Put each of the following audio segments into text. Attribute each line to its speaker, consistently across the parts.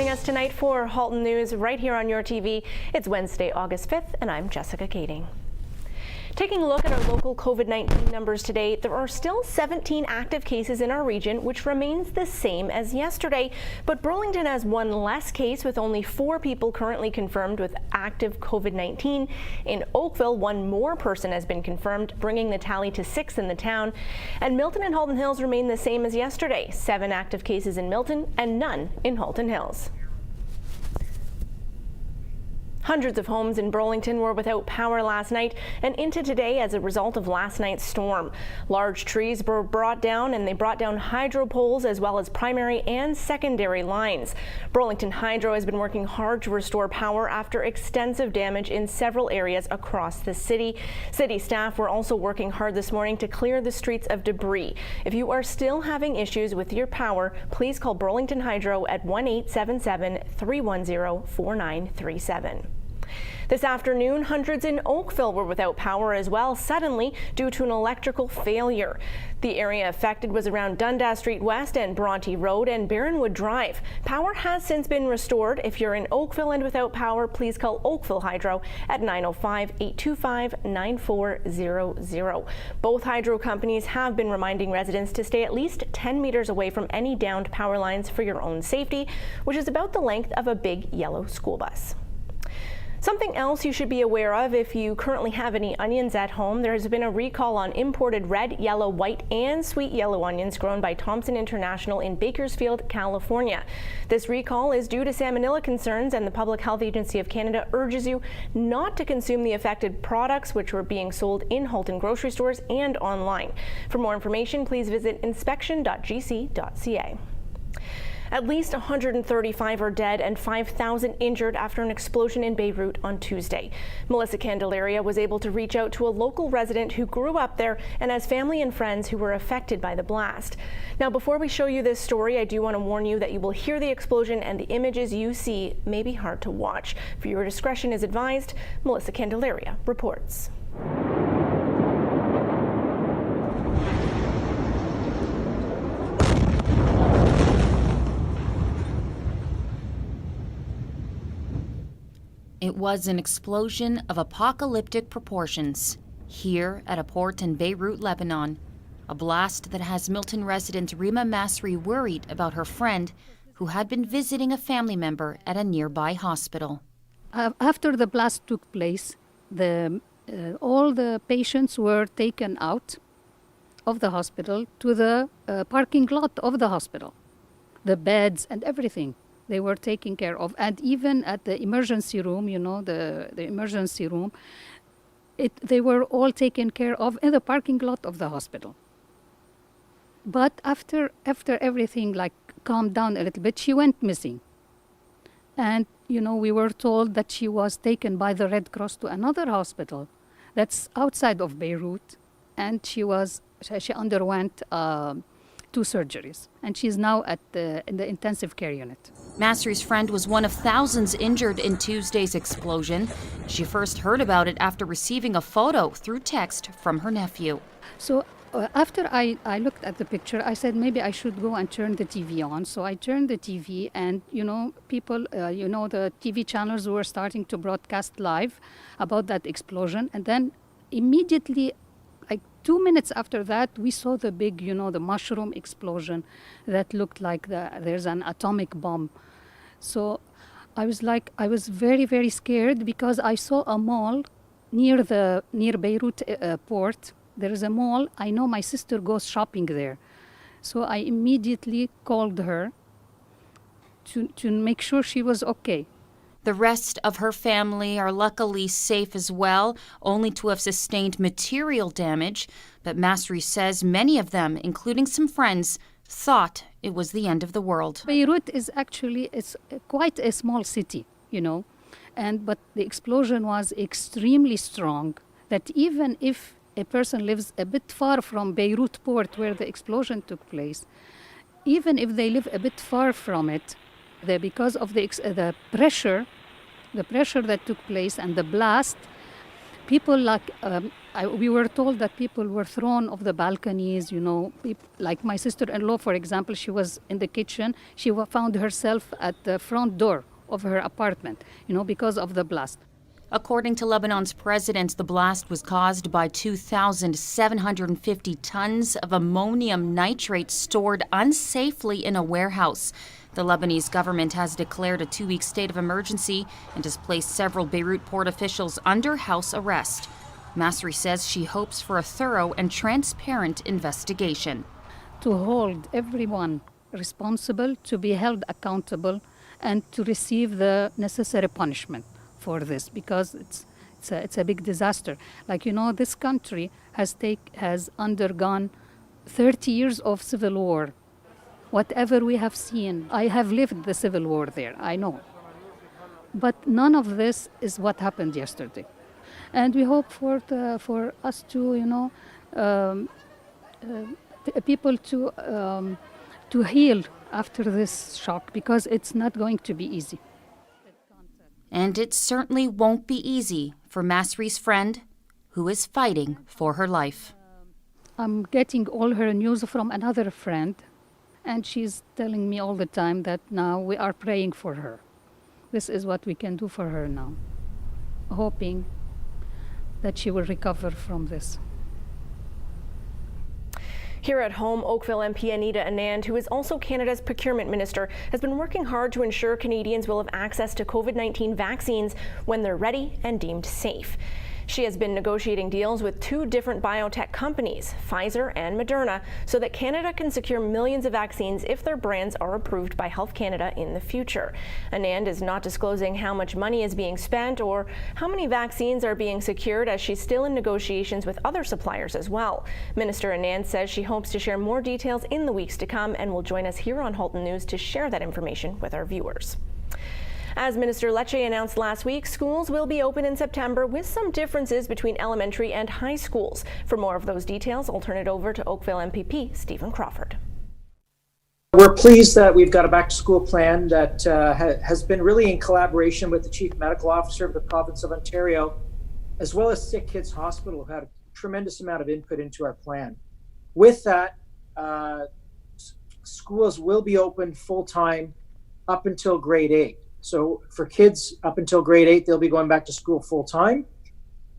Speaker 1: joining us tonight for Halton News right here on YourTV. It's Wednesday, August 5th, and I'm Jessica Kaitting. Taking a look at our local COVID-19 numbers today, there are still 17 active cases in our region, which remains the same as yesterday. But Burlington has one less case, with only 4 people currently confirmed with active COVID-19. In Oakville, one more person has been confirmed, bringing the tally to 6 in the town. And Milton and Halton Hills remain the same as yesterday. 7 active cases in Milton and none in Halton Hills. Hundreds of homes in Burlington were without power last night and into today as a result of last night's storm. Large trees were brought down, and they brought down hydro poles as well as primary and secondary lines. Burlington Hydro has been working hard to restore power after extensive damage in several areas across the city. City staff were also working hard this morning to clear the streets of debris. If you are still having issues with your power, please call Burlington Hydro at 1-877-310-4937. This afternoon, hundreds in Oakville were without power as well, suddenly due to an electrical failure. The area affected was around Dundas Street West and Bronte Road and Barronwood Drive. Power has since been restored. If you're in Oakville and without power, please call Oakville Hydro at 905-825-9400. Both hydro companies have been reminding residents to stay at least 10 meters away from any downed power lines for your own safety, which is about the length of a big yellow school bus. Something else you should be aware of if you currently have any onions at home: there has been a recall on imported red, yellow, white, and sweet yellow onions grown by Thompson International in Bakersfield, California. This recall is due to salmonella concerns, and the Public Health Agency of Canada urges you not to consume the affected products, which were being sold in Halton grocery stores and online. For more information, please visit inspection.gc.ca. At least 135 are dead and 5,000 injured after an explosion in Beruit on Tuesday. Melissa Candelaria was able to reach out to a local resident who grew up there and has family and friends who were affected by the blast. Now, before we show you this story, I do want to warn you that you will hear the explosion, and the images you see may be hard to watch. Viewer discretion is advised. Melissa Candelaria reports.
Speaker 2: It was an explosion of apocalyptic proportions here at a port in Beirut, Lebanon. A blast that has Milton resident Rima Masri worried about her friend who had been visiting a family member at a nearby hospital.
Speaker 3: After the blast took place, all the patients were taken out of the hospital to the parking lot of the hospital. The beds and everything, they were taken care of. And even at the emergency room, the emergency room, they were all taken care of in the parking lot of the hospital. But after everything calmed down a little bit, she went missing. And, we were told that she was taken by the Red Cross to another hospital that's outside of Beirut. And she underwent 2 surgeries, and she's now in the intensive care unit.
Speaker 2: Masri's friend was one of thousands injured in Tuesday's explosion. She first heard about it after receiving a photo through text from her nephew.
Speaker 3: So after I looked at the picture, I said maybe I should go and turn the TV on. So I turned the TV, and people, the TV channels were starting to broadcast live about that explosion, and then immediately, 2 minutes after that, we saw the big, the mushroom explosion that looked like there's an atomic bomb. So I was very, very scared, because I saw a mall near Beirut port. There is a mall. I know my sister goes shopping there. So I immediately called her to make sure she was okay.
Speaker 2: The rest of her family are luckily safe as well, only to have sustained material damage. But Masri says many of them, including some friends, thought it was the end of the world.
Speaker 3: Beirut is it's quite a small city, but the explosion was extremely strong, that even if a person lives a bit far from Beirut port where the explosion took place, even if they live a bit far from it, because of the pressure that took place and the blast, People we were told that people were thrown off the balconies, like my sister-in-law, for example, she was in the kitchen. She found herself at the front door of her apartment, because of the blast.
Speaker 2: According to Lebanon's president, the blast was caused by 2,750 tons of ammonium nitrate stored unsafely in a warehouse. The Lebanese government has declared a 2-week state of emergency and has placed several Beirut port officials under house arrest. Masri says she hopes for a thorough and transparent investigation.
Speaker 3: To hold everyone responsible, to be held accountable, and to receive the necessary punishment for this, because it's a big disaster. This country has undergone 30 years of civil war. Whatever we have seen, I have lived the civil war there, I know. But none of this is what happened yesterday. And we hope for us to, people to heal after this shock, because it's not going to be easy.
Speaker 2: And it certainly won't be easy for Masri's friend, who is fighting for her life.
Speaker 3: I'm getting all her news from another friend, and she's telling me all the time that now we are praying for her. This is what we can do for her now, hoping that she will recover from this.
Speaker 1: Here at home, Oakville MP Anita Anand, who is also Canada's procurement minister, has been working hard to ensure Canadians will have access to COVID-19 vaccines when they're ready and deemed safe. She has been negotiating deals with 2 different biotech companies, Pfizer and Moderna, so that Canada can secure millions of vaccines if their brands are approved by Health Canada in the future. Anand is not disclosing how much money is being spent or how many vaccines are being secured, as she's still in negotiations with other suppliers as well. Minister Anand says she hopes to share more details in the weeks to come and will join us here on Halton News to share that information with our viewers. As Minister Lecce announced last week, schools will be open in September with some differences between elementary and high schools. For more of those details, I'll turn it over to Oakville MPP Stephen Crawford.
Speaker 4: We're pleased that we've got a back-to-school plan that has been really in collaboration with the Chief Medical Officer of the Province of Ontario, as well as Sick Kids Hospital, who had a tremendous amount of input into our plan. With that, schools will be open full-time up until grade 8. So for kids up until grade 8, they'll be going back to school full-time,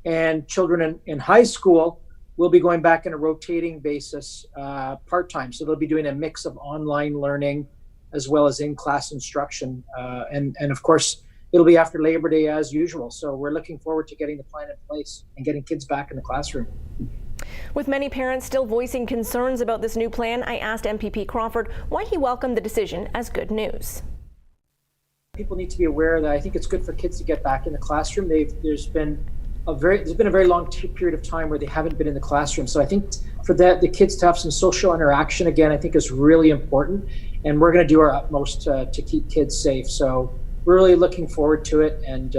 Speaker 4: and children in high school will be going back on a rotating basis part-time. So they'll be doing a mix of online learning as well as in-class instruction. And of course, it'll be after Labor Day as usual. So we're looking forward to getting the plan in place and getting kids back in the classroom.
Speaker 1: With many parents still voicing concerns about this new plan, I asked MPP Crawford why he welcomed the decision as good news.
Speaker 4: People need to be aware that I think it's good for kids to get back in the classroom. There's been a very long period of time where they haven't been in the classroom. So I think for that, the kids to have some social interaction again, I think is really important. And we're going to do our utmost to keep kids safe. So we're really looking forward to it, and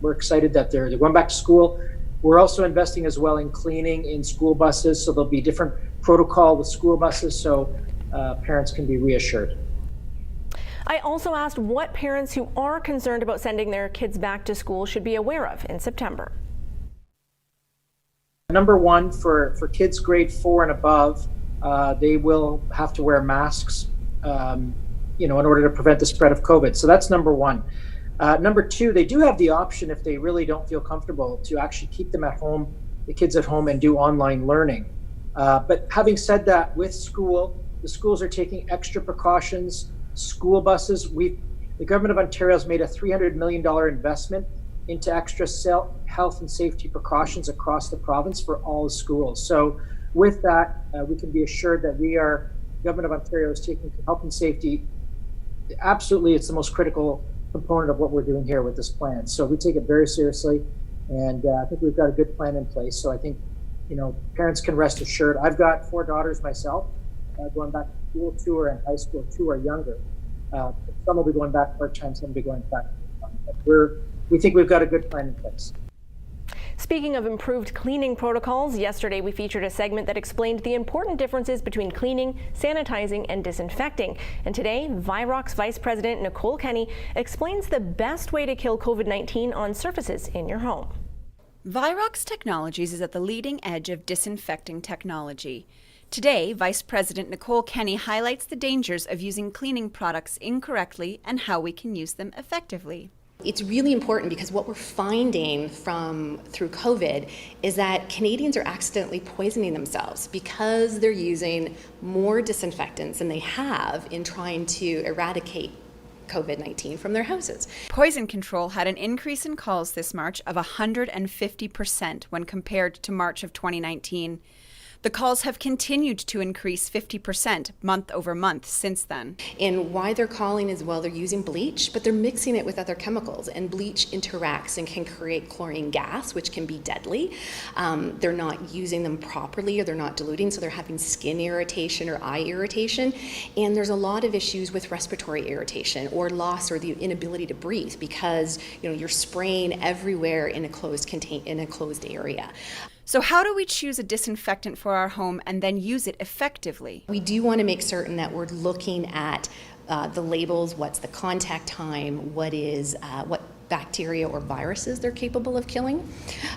Speaker 4: we're excited that they're going back to school. We're also investing as well in cleaning in school buses, so there'll be different protocol with school buses, so parents can be reassured.
Speaker 1: I also asked what parents who are concerned about sending their kids back to school should be aware of in September.
Speaker 4: Number one, for kids grade 4 and above, they will have to wear masks, in order to prevent the spread of COVID. So that's number one. Number two, they do have the option, if they really don't feel comfortable, to actually keep them at home, the kids at home, and do online learning. But having said that, with the schools are taking extra precautions. School buses, the government of Ontario has made a $300 million investment into extra health and safety precautions across the province for all the schools. So with that, we can be assured that government of Ontario is taking health and safety. Absolutely, it's the most critical component of what we're doing here with this plan. So we take it very seriously, and I think we've got a good plan in place. So I think, parents can rest assured. I've got 4 daughters myself, going back to school. 2 are in high school, 2 are younger. Some will be going back part-time, some will be going back full-time. But we think we've got a good plan in place.
Speaker 1: Speaking of improved cleaning protocols, yesterday we featured a segment that explained the important differences between cleaning, sanitizing, and disinfecting. And today, Virox Vice President Nicole Kenny explains the best way to kill COVID-19 on surfaces in your home.
Speaker 5: Virox Technologies is at the leading edge of disinfecting technology. Today, Vice President Nicole Kenny highlights the dangers of using cleaning products incorrectly and how we can use them effectively.
Speaker 6: It's really important because what we're finding through COVID is that Canadians are accidentally poisoning themselves because they're using more disinfectants than they have in trying to eradicate COVID-19 from their houses.
Speaker 5: Poison control had an increase in calls this March of 150% when compared to March of 2019. The calls have continued to increase 50% month over month since then.
Speaker 6: And why they're calling is, well, they're using bleach, but they're mixing it with other chemicals, and bleach interacts and can create chlorine gas, which can be deadly. They're not using them properly, or they're not diluting, so they're having skin irritation or eye irritation. And there's a lot of issues with respiratory irritation or loss or the inability to breathe because you're spraying everywhere in a closed area.
Speaker 5: So how do we choose a disinfectant for our home and then use it effectively?
Speaker 6: We do want to make certain that we're looking at the labels, what's the contact time, what bacteria or viruses they're capable of killing.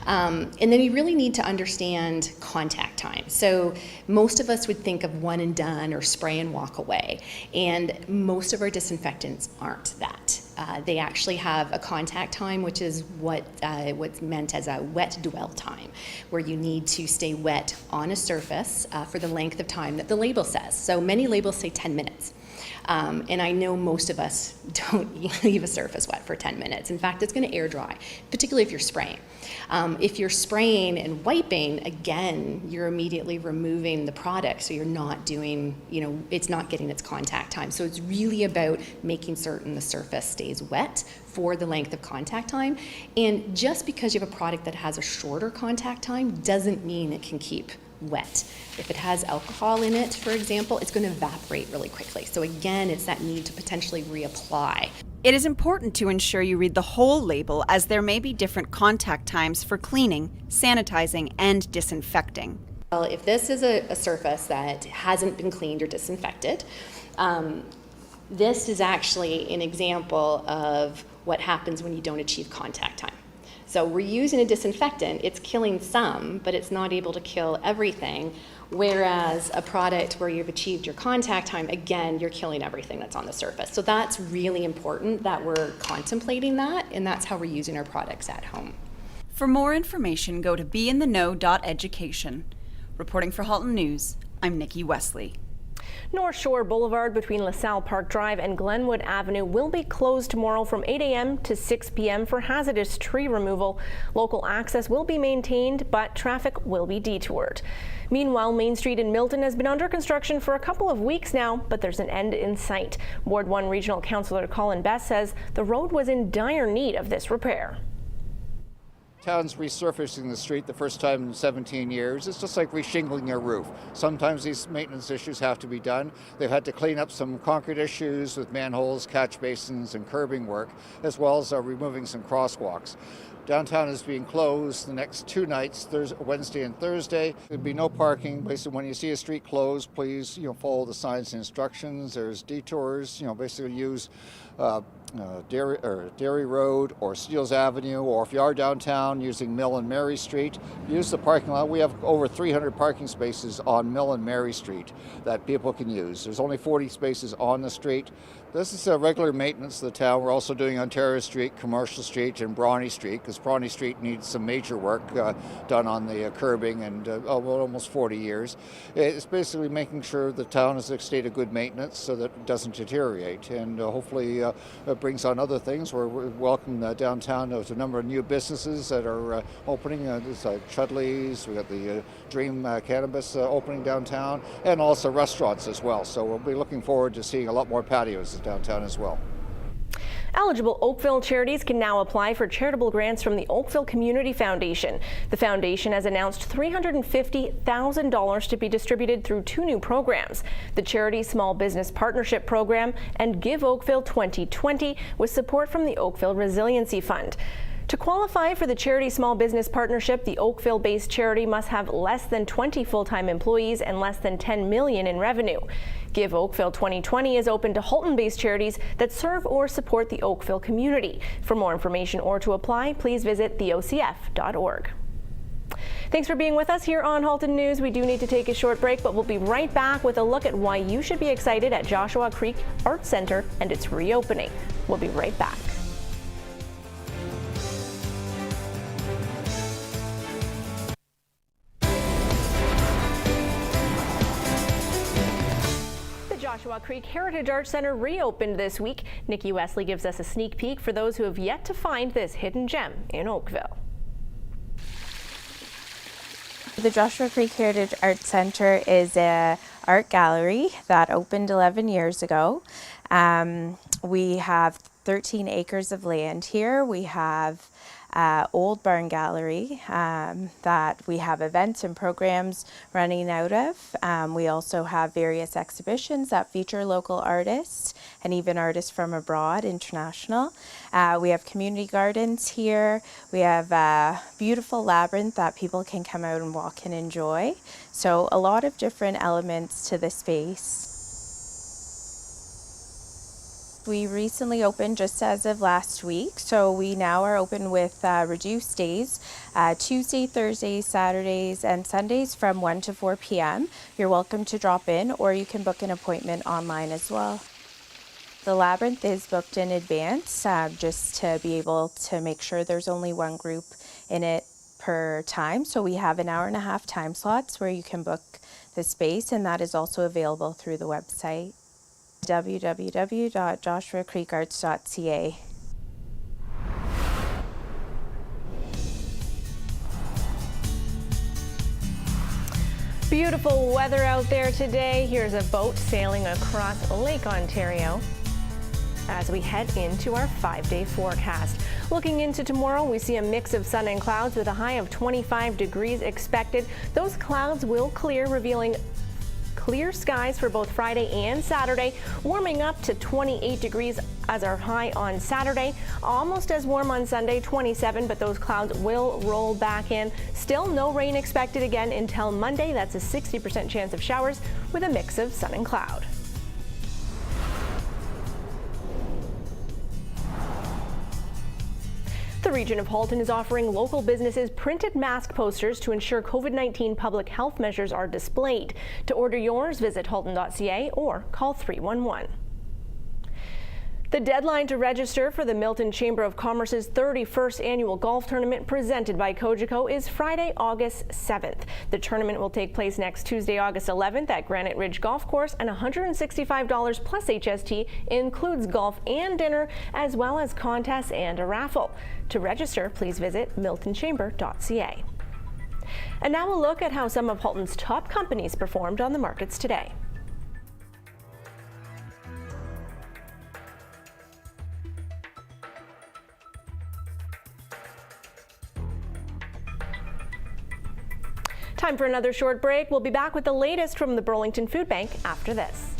Speaker 6: And then you really need to understand contact time. So most of us would think of one and done or spray and walk away. And most of our disinfectants aren't that. They actually have a contact time, which is what's meant as a wet dwell time, where you need to stay wet on a surface for the length of time that the label says. So many labels say 10 minutes. And I know most of us don't leave a surface wet for 10 minutes. In fact, it's going to air dry, particularly if you're spraying. If you're spraying and wiping, again, you're immediately removing the product, so you're not doing, it's not getting its contact time. So it's really about making certain the surface stays wet for the length of contact time. And just because you have a product that has a shorter contact time doesn't mean it can keep wet. If it has alcohol in it, for example, it's going to evaporate really quickly. So again, it's that need to potentially reapply.
Speaker 5: It is important to ensure you read the whole label, as there may be different contact times for cleaning, sanitizing, and disinfecting.
Speaker 6: Well, if this is a surface that hasn't been cleaned or disinfected, this is actually an example of what happens when you don't achieve contact time. So we're using a disinfectant, it's killing some, but it's not able to kill everything. Whereas a product where you've achieved your contact time, again, you're killing everything that's on the surface. So that's really important that we're contemplating that, and that's how we're using our products at home.
Speaker 5: For more information, go to beintheknow.education. Reporting for Halton News, I'm Nikki Wesley.
Speaker 1: North Shore Boulevard between LaSalle Park Drive and Glenwood Avenue will be closed tomorrow from 8 a.m. to 6 p.m. for hazardous tree removal. Local access will be maintained, but traffic will be detoured. Meanwhile, Main Street in Milton has been under construction for a couple of weeks now, but there's an end in sight. Ward 1 Regional Councillor Colin Best says the road was in dire need of this repair.
Speaker 7: Town's resurfacing the street the first time in 17 years. It's just like reshingling a roof. Sometimes these maintenance issues have to be done. They've had to clean up some concrete issues with manholes, catch basins, and curbing work, as well as removing some crosswalks. Downtown is being closed the next 2 nights, Wednesday and Thursday. There'll be no parking. Basically, when you see a street closed, please follow the signs and instructions. There's detours. Basically use Dairy Road or Steeles Avenue, or if you are downtown using Mill and Mary Street, use the parking lot. We have over 300 parking spaces on Mill and Mary Street that people can use. There's only 40 spaces on the street. This is a regular maintenance of the town. We're also doing Ontario Street, Commercial Street, and Brawny Street, because Brawny Street needs some major work done on the curbing and almost 40 years. It's basically making sure the town is in a state of good maintenance so that it doesn't deteriorate, and hopefully it brings on other things. We're welcome downtown. There's a number of new businesses that are opening. There's Chudley's, we got the Dream Cannabis opening downtown, and also restaurants as well. So we'll be looking forward to seeing a lot more patios downtown as well.
Speaker 1: Eligible Oakville charities can now apply for charitable grants from the Oakville Community Foundation. The foundation has announced $350,000 to be distributed through 2 new programs: the Charity Small Business Partnership Program and Give Oakville 2020, with support from the Oakville Resiliency Fund. To qualify for the Charity Small Business Partnership, the Oakville-based charity must have less than 20 full-time employees and less than $10 million in revenue. Give Oakville 2020 is open to Halton-based charities that serve or support the Oakville community. For more information or to apply, please visit theocf.org. Thanks for being with us here on Halton News. We do need to take a short break, but we'll be right back with a look at why you should be excited at Joshua Creek Art Center and its reopening. We'll be right back. The Joshua Creek Heritage Art Center reopened this week. Nikki Wesley gives us a sneak peek for those who have yet to find this hidden gem in Oakville.
Speaker 8: The Joshua Creek Heritage Art Center is an art gallery that opened 11 years ago. We have 13 acres of land here. We have old barn gallery that we have events and programs running out of. We also have various exhibitions that feature local artists and even artists from abroad, international. We have community gardens here. We have a beautiful labyrinth that people can come out and walk and enjoy. So a lot of different elements to the space. We recently opened just as of last week, so we now are open with reduced days, Tuesday, Thursdays, Saturdays, and Sundays from 1 to 4 p.m. You're welcome to drop in, or you can book an appointment online as well. The labyrinth is booked in advance, just to be able to make sure there's only one group in it per time. So we have an hour-and-a-half time slots where you can book the space, and that is also available through the website. www.joshuacreekarts.ca.
Speaker 1: Beautiful weather out there today. Here's a boat sailing across Lake Ontario as we head into our 5-day forecast. Looking into tomorrow, we see a mix of sun and clouds with a high of 25 degrees expected. Those clouds will clear, revealing clear skies for both Friday and Saturday, warming up to 28 degrees as our high on Saturday. Almost as warm on Sunday, 27, but those clouds will roll back in. Still no rain expected again until Monday. That's a 60% chance of showers with a mix of sun and cloud. The region of Halton is offering local businesses printed mask posters to ensure COVID-19 public health measures are displayed. To order yours, visit halton.ca or call 311. The deadline to register for the Milton Chamber of Commerce's 31st annual golf tournament presented by Cogeco is Friday, August 7th. The tournament will take place next Tuesday, August 11th at Granite Ridge Golf Course, and $165 plus HST includes golf and dinner, as well as contests and a raffle. To register, please visit miltonchamber.ca. And now a look at how some of Halton's top companies performed on the markets today. Time for another short break. We'll be back with the latest from the Burlington Food Bank after this.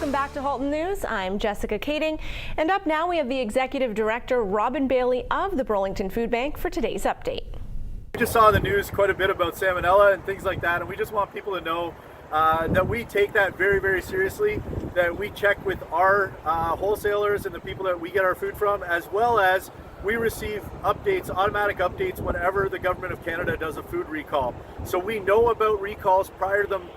Speaker 1: Welcome back to Halton News. I'm Jessica Kaitting, and up now we have the Executive Director, Robin Bailey of the Burlington Food Bank for today's update.
Speaker 9: We just saw in the news quite a bit about salmonella and things like that, and we just want people to know that we take that very, very seriously, that we check with our wholesalers and the people that we get our food from, as well as we receive updates, automatic updates, whenever the Government of Canada does a food recall. So we know about recalls prior to them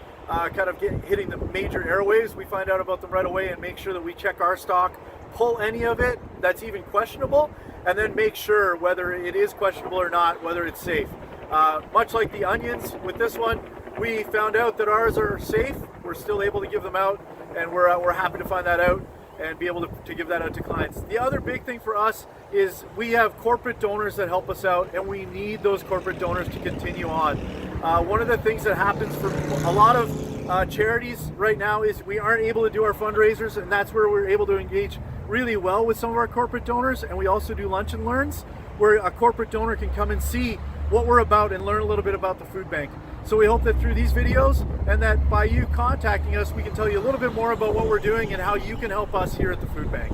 Speaker 9: hitting the major airwaves. We find out about them right away and make sure that we check our stock, pull any of it that's even questionable, and then make sure whether it is questionable or not, whether it's safe. Much like the onions with this one, we found out that ours are safe. We're still able to give them out, and we're happy to find that out and be able to give that out to clients. The other big thing for us is we have corporate donors that help us out, and we need those corporate donors to continue on. One of the things that happens for a lot of charities right now is we aren't able to do our fundraisers, and that's where we're able to engage really well with some of our corporate donors. And we also do lunch and learns where a corporate donor can come and see what we're about and learn a little bit about the food bank. So we hope that through these videos and that by you contacting us, we can tell you a little bit more about what we're doing and how you can help us here at the food bank.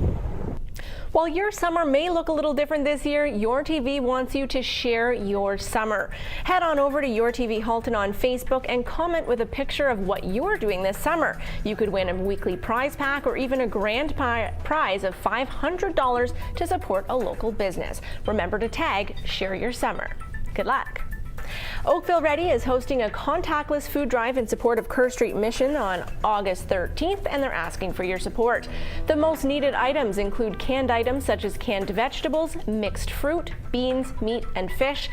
Speaker 1: While your summer may look a little different this year, YourTV wants you to share your summer. Head on over to YourTV Halton on Facebook and comment with a picture of what you're doing this summer. You could win a weekly prize pack or even a grand prize of $500 to support a local business. Remember to tag Share Your Summer. Good luck. Oakville Ready is hosting a contactless food drive in support of Kerr Street Mission on August 13th, and they're asking for your support. The most needed items include canned items such as canned vegetables, mixed fruit, beans, meat, and fish.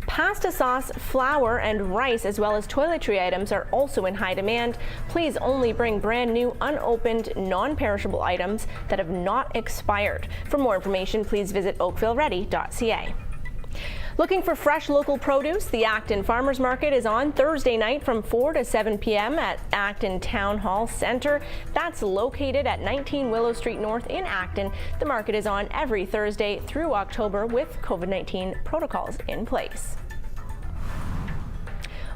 Speaker 1: Pasta sauce, flour, and rice, as well as toiletry items, are also in high demand. Please only bring brand new, unopened, non-perishable items that have not expired. For more information, please visit oakvilleready.ca. Looking for fresh local produce? The ACTON Farmers Market is on Thursday night from 4 to 7 p.m. at ACTON Town Hall Center. That's located at 19 Willow Street North in Acton. The market is on every Thursday through October with COVID-19 protocols in place.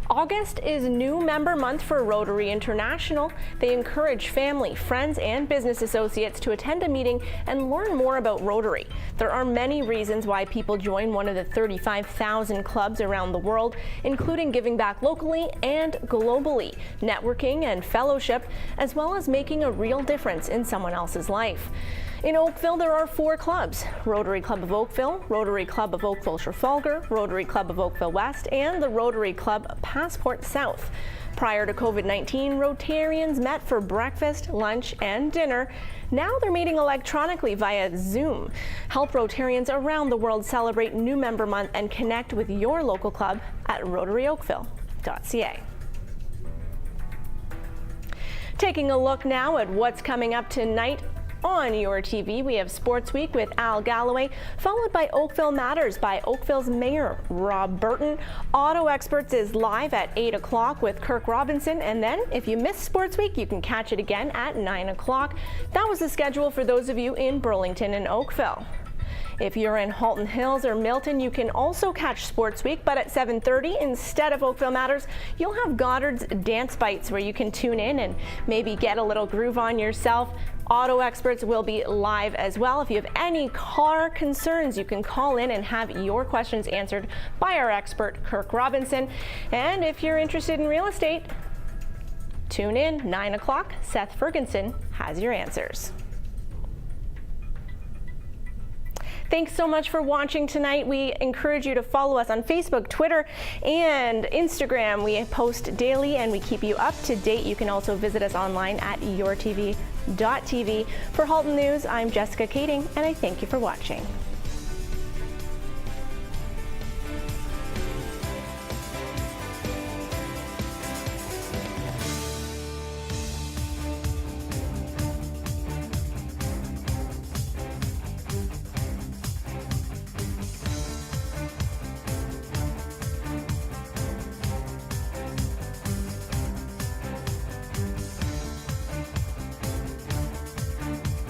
Speaker 1: August is new member month for Rotary International. They encourage family, friends, and business associates to attend a meeting and learn more about Rotary. There are many reasons why people join one of the 35,000 clubs around the world, including giving back locally and globally, networking and fellowship, as well as making a real difference in someone else's life. In Oakville, there are 4 clubs: Rotary Club of Oakville, Rotary Club of Oakville-Trafalgar, Rotary Club of Oakville West, and the Rotary Club Passport South. Prior to COVID-19, Rotarians met for breakfast, lunch, and dinner. Now they're meeting electronically via Zoom. Help Rotarians around the world celebrate New Member Month and connect with your local club at rotaryoakville.ca. Taking a look now at what's coming up tonight on YourTV, we have Sports Week with Al Galloway, followed by Oakville Matters by Oakville's Mayor Rob Burton. Auto Experts is live at 8 o'clock with Kirk Robinson, and then if you missed Sports Week, you can catch it again at 9 o'clock. That was the schedule for those of you in Burlington and Oakville. If you're in Halton Hills or Milton, you can also catch Sports Week, but at 7:30 instead of Oakville Matters, you'll have Goddard's Dance Bites where you can tune in and maybe get a little groove on yourself. Auto Experts will be live as well. If you have any car concerns, you can call in and have your questions answered by our expert, Kirk Robinson. And if you're interested in real estate, tune in 9 o'clock. Seth Ferguson has your answers. Thanks so much for watching tonight. We encourage you to follow us on Facebook, Twitter, and Instagram. We post daily and we keep you up to date. You can also visit us online at yourtv.tv. For Halton News, I'm Jessica Kaitting, and I thank you for watching.